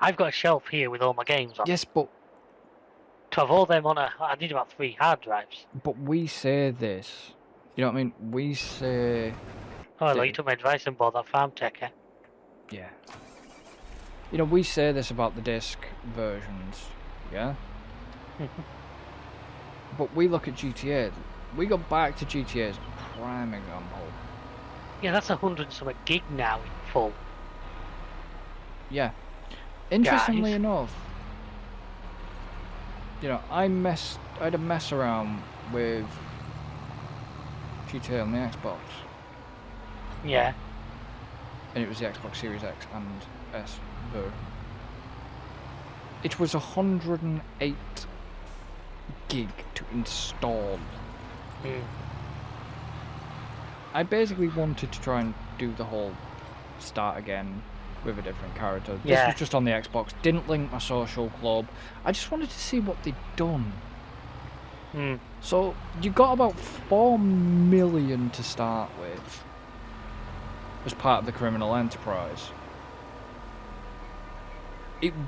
I've got a shelf here with all my games on. Yes, but... To have all them on I need about 3 hard drives. But we say this... You know what I mean? We say... Oh, look, you took my advice and bought that Farm Tech, eh? Yeah. You know, we say this about the disc versions, yeah? But we look at GTA. We go back to GTA as a prime example. Yeah, that's 100 something gig now in full. Yeah. Interestingly Guys. enough, you know, I had a mess around with GTA on the Xbox. Yeah. And it was the Xbox Series X and S version. It was 108 gig to install. I basically wanted to try and do the whole start again with a different character. This was just on the Xbox, didn't link my social club. I just wanted to see what they'd done. So you got about 4 million to start with as part of the criminal enterprise.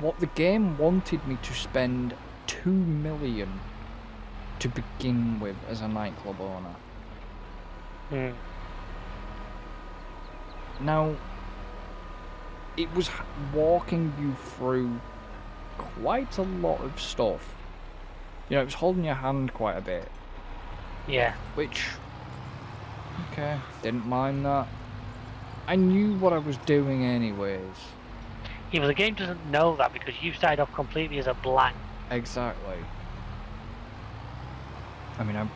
What the game wanted me to spend 2 million to begin with as a nightclub owner. Now, it was walking you through quite a lot of stuff. You know, it was holding your hand quite a bit. Yeah. Which, okay, didn't mind that. I knew what I was doing anyways. Yeah, but the game doesn't know that because you started off completely as a blank. Exactly. I mean, I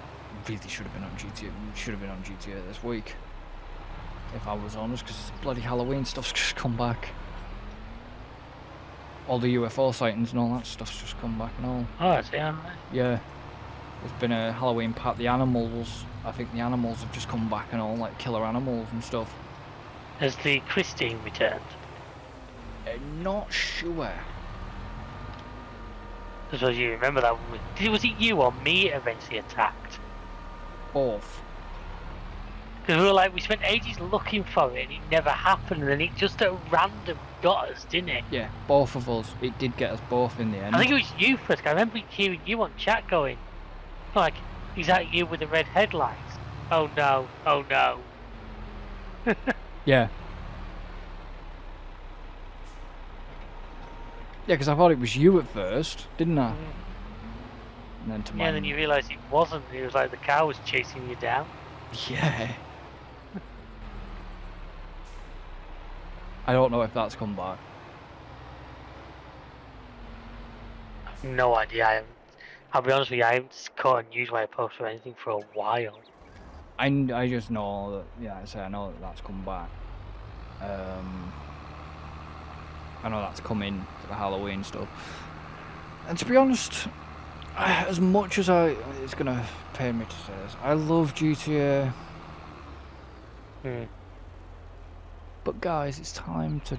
really should have been on GTA. Should have been on GTA this week, if I was honest, because bloody Halloween stuff's just come back. all the UFO sightings and all that stuff's just come back and all. Oh, I see. Alright. Yeah. There's been a Halloween park. The animals, I think the animals have just come back and all, like killer animals and stuff. Has the Christine returned? Not sure. Because you remember that one? Was it you or me eventually attacked? Both. Because we spent ages looking for it and it never happened, and then it just at random got us, didn't it? Yeah, both of us. It did get us both in the end. I think it was you first. I remember hearing you on chat going, like, is that you with the red headlights? Oh no, oh no. Yeah. Yeah, because I thought it was you at first, didn't I? And then to my... Yeah, then you realised it wasn't. It was like the car was chasing you down. Yeah. I don't know if that's come back. No idea. I'll be honest with you, I haven't caught a newswire post or anything for a while. I just know that, yeah, I know that that's come back. I know that's come in for the Halloween stuff. And to be honest, as much as it's gonna pain me to say this, I love GTA. But guys, it's time to,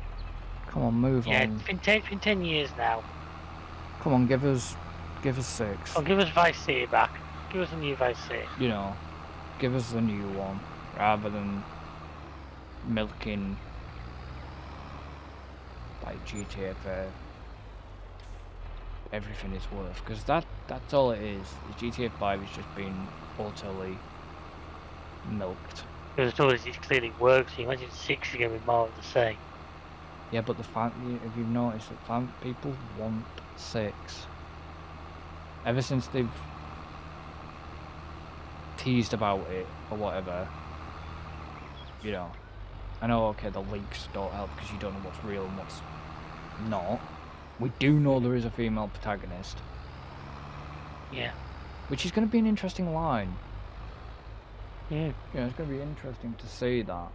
come on, move on. Yeah, it's been 10 years now. Come on, give us 6. Oh, give us Vice City back. Give us a new Vice City. You know, give us the new one, rather than milking like GTA for everything it's worth, because that's all it is. GTA 5 is just being utterly milked. Because it's always it clearly works. You imagine 6 is going to be more of the same. Yeah, but if you've noticed that people want 6. Ever since they've teased about it or whatever, you know. I know, okay, the leaks don't help because you don't know what's real and what's not. We do know there is a female protagonist. Yeah. Which is going to be an interesting line. Mm. Yeah, it's going to be interesting to see that.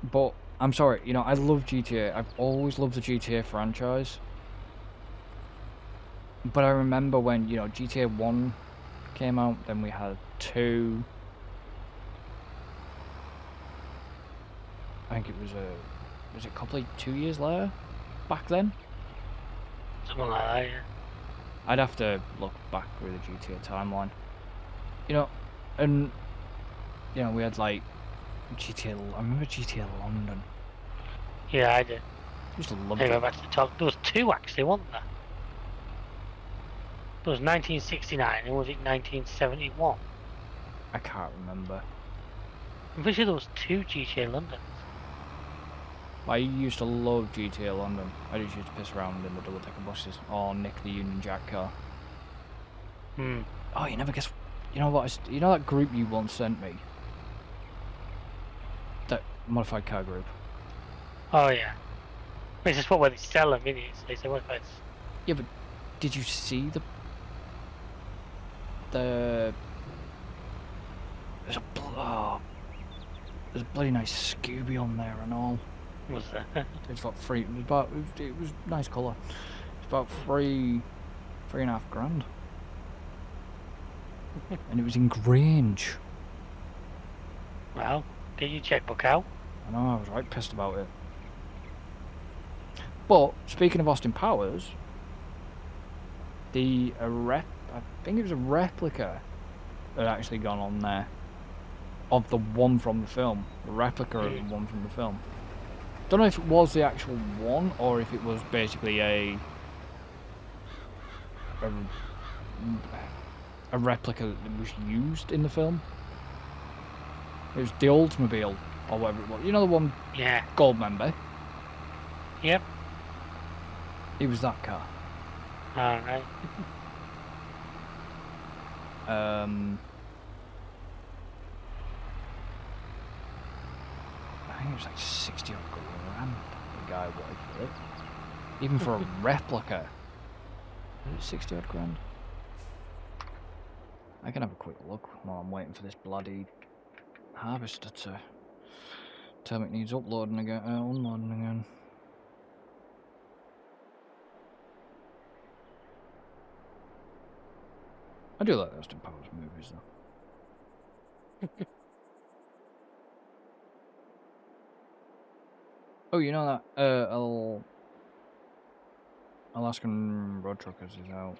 But, I'm sorry, you know, I love GTA. I've always loved the GTA franchise. But I remember when, you know, GTA 1 came out, then we had 2. I think it was a couple of 2 years later? Back then? Something like that, yeah. I'd have to look back through the GTA timeline. You know, and, you know, we had like GTA, I remember GTA London. Yeah, I did. I used to love Hey, it. go back to the top. There was 2 actually, wasn't there? There was 1969 and was it 1971? I can't remember. I'm pretty sure there was 2 GTA Londons. I used to love GTA London. I just used to piss around in the double-decker buses or nick the Union Jack car. Oh, you never guess. You know what? You know that group you once sent me? That modified car group. Oh yeah. It's just what where they sell them, innit? So they say what if it's... Yeah, but did you see there's a bloody nice Scooby on there and all. Was there? It's about it was nice colour. It's about three and a half grand. And it was in Grange. Well, get your checkbook out. I know, I was right pissed about it. But, speaking of Austin Powers, I think it was a replica that had actually gone on there of the one from the film. The replica of the one from the film. Don't know if it was the actual one or if it was basically a replica that was used in the film. It was the Oldsmobile or whatever it was. You know the one? Yeah. Gold member. Yep. It was that car. Alright. I think it was like 60 odd grand the guy wanted for it. Even for a replica. Was it 60 odd grand? I can have a quick look while I'm waiting for this bloody harvester to tell me it needs uploading again, unloading again. I do like the Austin Powers movies though. Oh, you know that Alaskan Road Truckers is out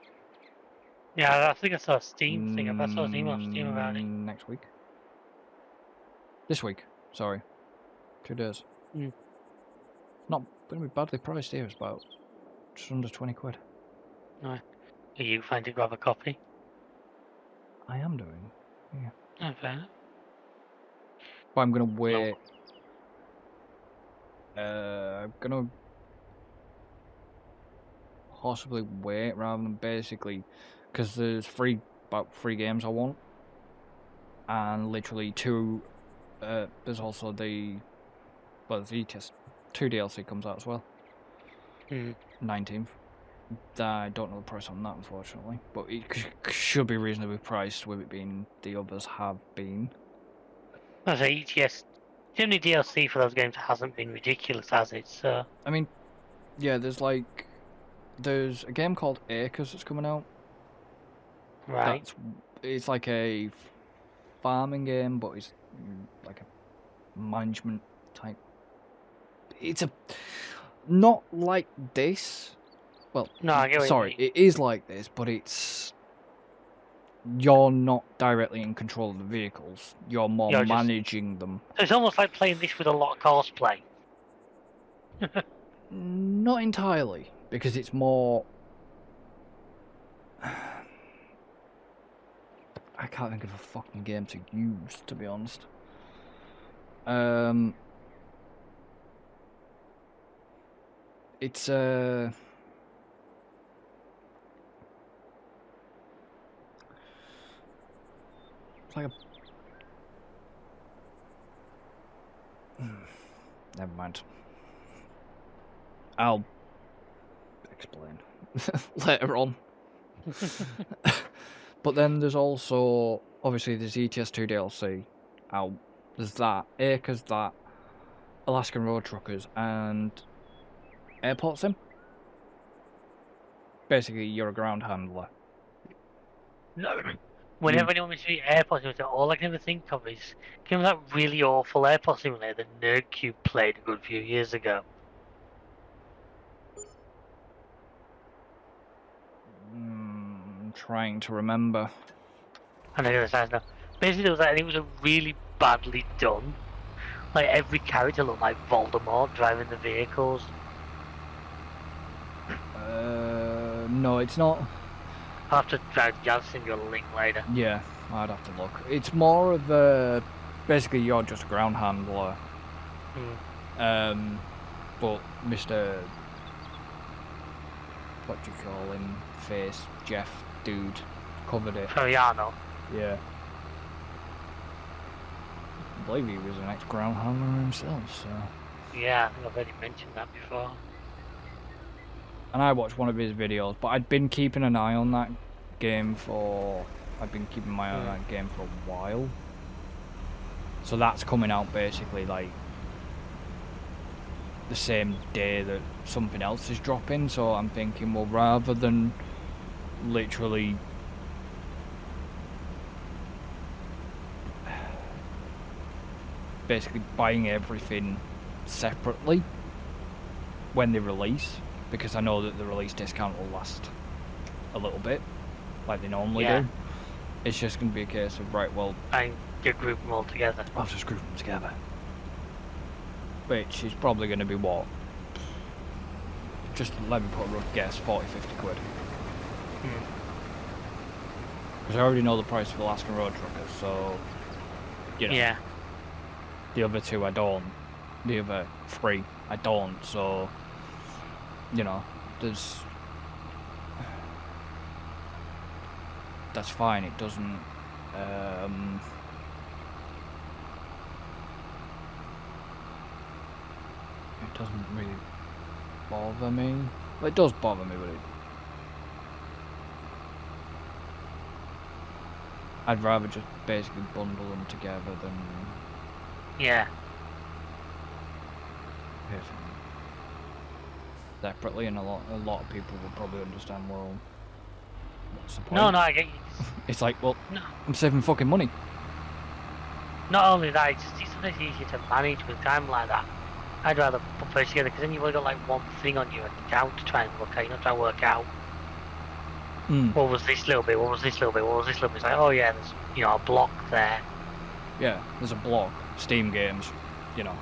Yeah, I think I saw a Steam thing. I saw an email off Steam about it. next week. This week, sorry. 2 days. Mm. Not going to be badly priced here. It's about just under 20 quid. Are you fine to grab a copy? I am doing. Yeah. Oh, fair enough. But I'm going to wait. I'm going to possibly wait rather than basically, because there's about 3 games I want, and literally 2. There's also the ETS 2 DLC comes out as well. 19th. I don't know the price on that, unfortunately, but it should be reasonably priced with it being the others have been. I say ETS. Generally, DLC for those games hasn't been ridiculous, has it? So I mean, yeah, there's a game called Acres that's coming out. right. It's like a farming game, but it's like a management type. It's not like this. Well, No, I get what sorry, you mean. it is like this, but you're not directly in control of the vehicles. You're more You're just- managing them. So it's almost like playing this with a lot of cosplay. Not entirely, because it's more. I can't think of a fucking game to use, to be honest. It's like a. Never mind. I'll explain later on. But then there's also, obviously, there's ETS2 DLC out. There's that, Acres, that, Alaskan Road Truckers, and Airport Sim. Basically, you're a ground handler. Whenever anyone mentions the airport simulator, all I can ever think of is, can you remember that really awful airport simulator that NerdCube played a good few years ago? I'm trying to remember. I know the size now. Basically, it was like, and it was a really badly done. Like every character looked like Voldemort driving the vehicles. No, it's not. I'll have to I'll send you a link later. Yeah, I'd have to look. It's more of a. Basically, you're just a ground handler. But Mr. What do you call him? Jeff dude covered it. Floriano. Yeah. I believe he was an ex-ground handler himself, so. Yeah, I think I've already mentioned that before. And I watched one of his videos, but I'd been keeping an eye on that game for. I've been keeping my eye on that game for a while. So that's coming out basically like the same day that something else is dropping. So I'm thinking, well, rather than literally basically buying everything separately when they release, because I know that the release discount will last a little bit, like they normally do. It's just going to be a case of, right, well, I can group them all together. I'll just group them together. Which is probably going to be what? Just let me put a rough guess, 40, 50 quid. Because I already know the price of Alaskan Road Truckers, so, you know. Yeah. The other 2 I don't. The other 3 I don't, so, you know, that's fine, it doesn't, it doesn't really bother me. Well, it does bother me, but I'd rather just basically bundle them together than Yeah. pay for them separately, and a lot of people will probably understand, well, what's the point? No, I get you. It's like, well, No. I'm saving fucking money. Not only that, it's sometimes easier to manage with time like that. I'd rather put it together because then you've only got like one thing on your account to try and look at. You're not trying to work out what was this little bit, what was this little bit, what was this little bit. It's like, oh yeah, there's a block there. Yeah, there's a block. Steam games, you know.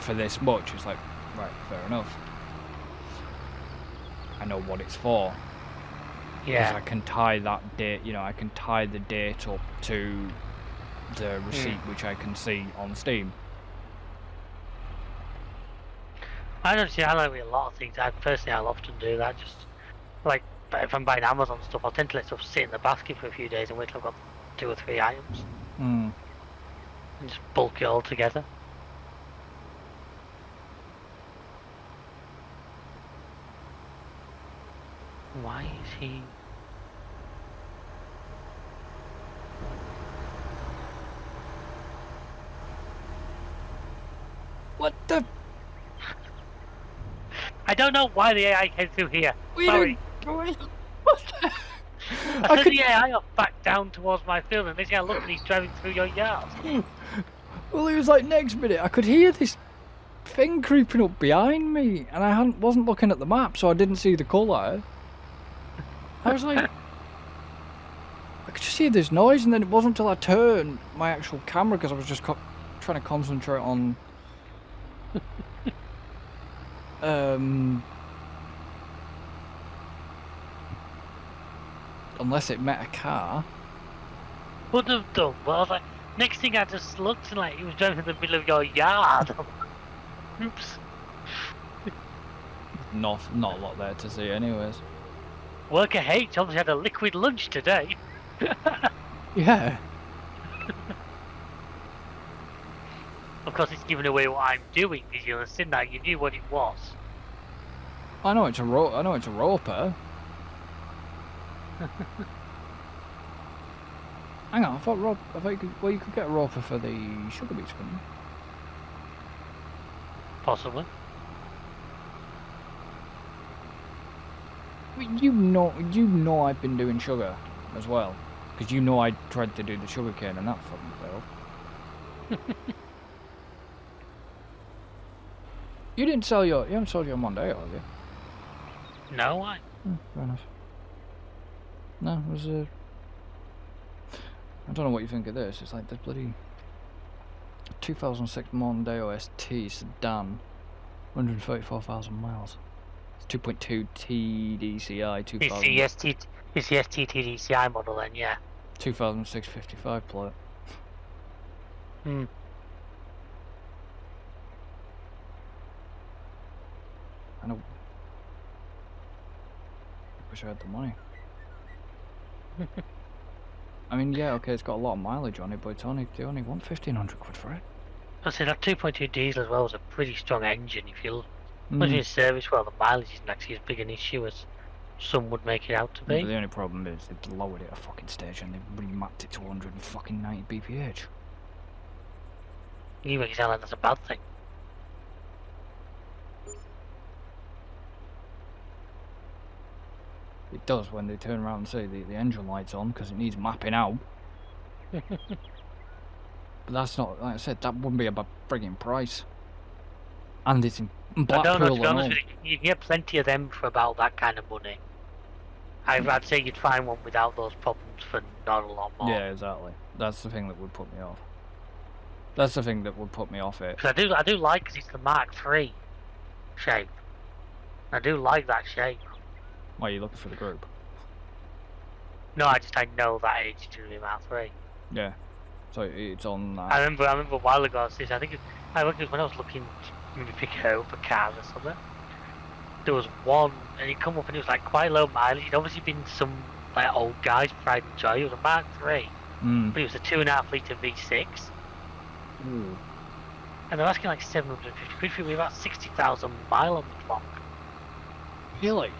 For this much, it's like, right, fair enough. I know what it's for. Yeah. I can tie that date, I can tie the date up to the receipt which I can see on Steam. I don't see. I like with a lot of things. I'll often do that. Just like if I'm buying Amazon stuff, I'll tend to let stuff sit in the basket for a few days and wait till I've got 2 or 3 items, and just bulk it all together. Why is he? What the? I don't know why the AI came through here. Sorry. What the? I said the AI off back down towards my field, and this guy looked and he's driving through your yard. Well, it was like next minute I could hear this thing creeping up behind me, and I wasn't looking at the map, so I didn't see the colour. I was like, I could just hear this noise, and then it wasn't until I turned my actual camera because I was just trying to concentrate on unless it met a car. Would have done, but I was like, next thing I just looked and like he was driving in the middle of your yard. Oops. Not a lot there to see, anyways. Worker H obviously had a liquid lunch today. Yeah. Of course, it's giving away what I'm doing. Did you understand that? You knew what it was. I know it's a roper. Hang on, I thought you could get a roper for the sugar beets, couldn't you? Possibly. You know I've been doing sugar as well, because you know I tried to do the sugar cane and that fucking failed. You haven't sold your Mondeo, have you? No, why? Fair enough. No, it was I don't know what you think of this. It's like the bloody 2006 Mondeo ST sedan, 134,000 miles. It's 2.2 TDCI, 2000. It's the ST TDCI model then, yeah. 2006 55 plate. I know. Wish I had the money. I mean, yeah, okay, it's got a lot of mileage on it, but they only want 1,500 quid for it. I said that 2.2 diesel as well was a pretty strong engine. If you once you service well, the mileage isn't actually as big an issue as some would make it out to be. Yeah, but the only problem is they've lowered it a fucking stage and they've remapped it to 190 BPH. You make it sound like that's a bad thing. It does when they turn around and say the engine light's on because it needs mapping out. But that's not, like I said, that wouldn't be a frigging price. And it's in Blackpool. I don't know, to be honest with you, you can get plenty of them for about that kind of money. I'd say you'd find one without those problems for not a lot more. Yeah, exactly. That's the thing that would put me off. That's the thing that would put me off it. Because I do like, because it's the Mark III shape. I do like that shape. Why are you looking for the group? No, I know that age to be Mark III. Yeah. So it's on. I remember a while ago. I think it was when I was looking to maybe pick up a car or something. There was one, and it come up and it was like quite low mileage. It'd obviously been some like old guy's pride and joy. It was a Mark III, but it was a 2.5 litre V6. Ooh. And they're asking like 750 quid for it with about 60,000 miles on the clock. Really?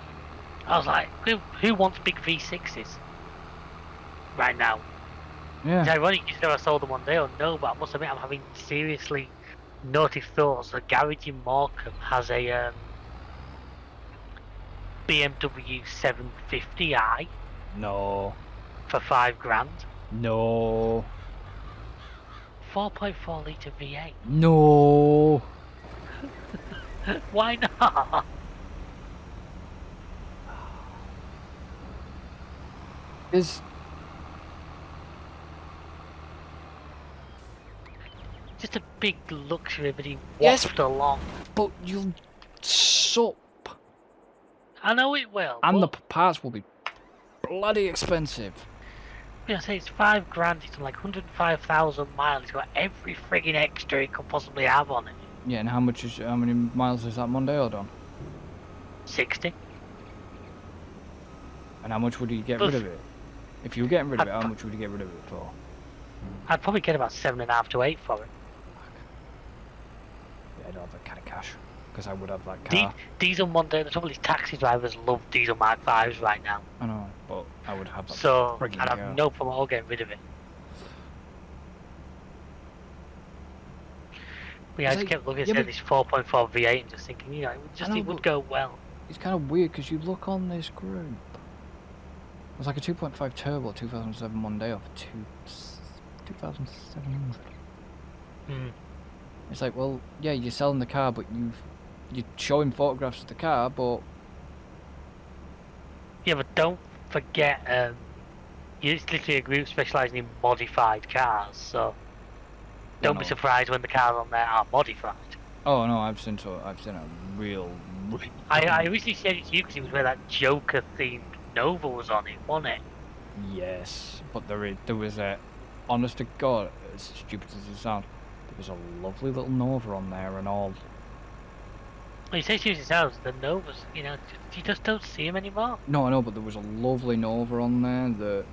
I was like, who wants big V6s right now? Yeah. It's ironic you said I sold them one day or no, but I must admit I'm having seriously naughty thoughts. The garage in Morecambe has a BMW 750i No. for $5,000. No. 4.4 litre V8. No. Why not? Is Just a big luxury, but he Yes. waffed along. but you sup, I know it will. and the but, parts will be bloody expensive. you know, say it's $5,000. It's on like 105,000 miles. It's got every frigging extra it could possibly have on it. Yeah, and how many miles is that Mondeo done? 60. And how much would you get rid of it? If you were getting rid of it, how much would you get rid of it for? I'd probably get about 7.5 to 8 for it. Yeah, I don't have that kind of cash, because I would have that car. Diesel Monday. The trouble is, taxi drivers love diesel Mark 5s right now. I know, but I would have that. So frigging I'd have car. no problem at all getting rid of it. But yeah, I just kept looking at this 4.4 V8 and just thinking, you know, it would go well. It's kind of weird because you look on this group. It's like a 2.5 turbo 2007 Mondeo for 2,700. It's like, well, yeah, you're selling the car, but you're showing photographs of the car, but yeah, but don't forget, it's literally a group specialising in modified cars, so don't be surprised when the cars on there are modified. Oh no, I've seen a real. I recently shared it to you because it was where that Joker themed Nova was on it, wasn't it? Yes, but there was a, honest to God, as stupid as it sounds, there was a lovely little Nova on there and all. Well, you say stupid as it sounds, the Novas, you know, you just don't see them anymore. No, I know, but there was a lovely Nova on there that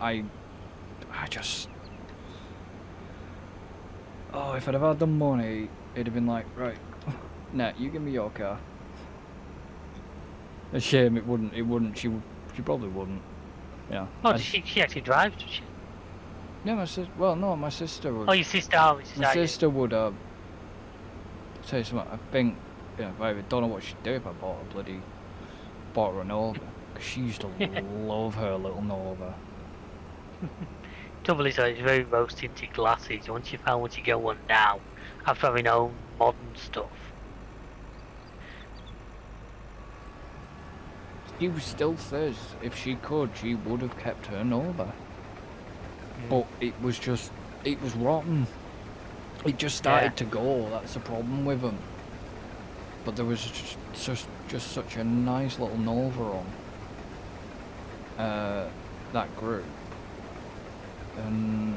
I just. Oh, if I'd have had the money, it'd have been like, right, nah, you give me your car. A shame it wouldn't. She probably wouldn't. Yeah. Oh, she actually drives, does she? Yeah, my sister. Well, no, my sister would. Oh, your sister. My sister would. Tell you something. I think. Yeah, I don't know what she'd do if I bought her a Nova. Cause she used to love her little Nova. Trouble is, it's very rose tinted glasses. Once you get one now, after having own modern stuff. She still says if she could, she would have kept her Nova. But it was rotten. It just started to go. That's the problem with them. But there was just such a nice little Nova on that group, and